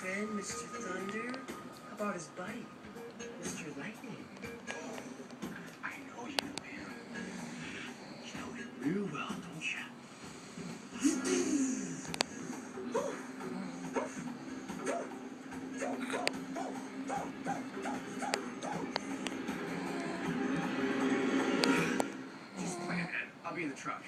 friend, Mr. Thunder? How about his buddy, Mr. Lightning? I know you, man. You know him real well, don't you? Just plan it. I'll be in the truck.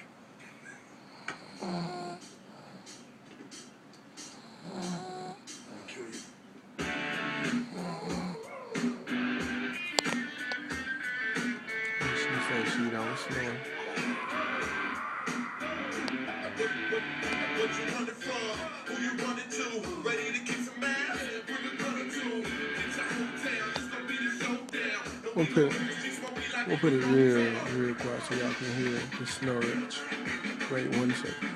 She don't slow. We'll put it real quiet so y'all can hear the snorage. Wait 1 second.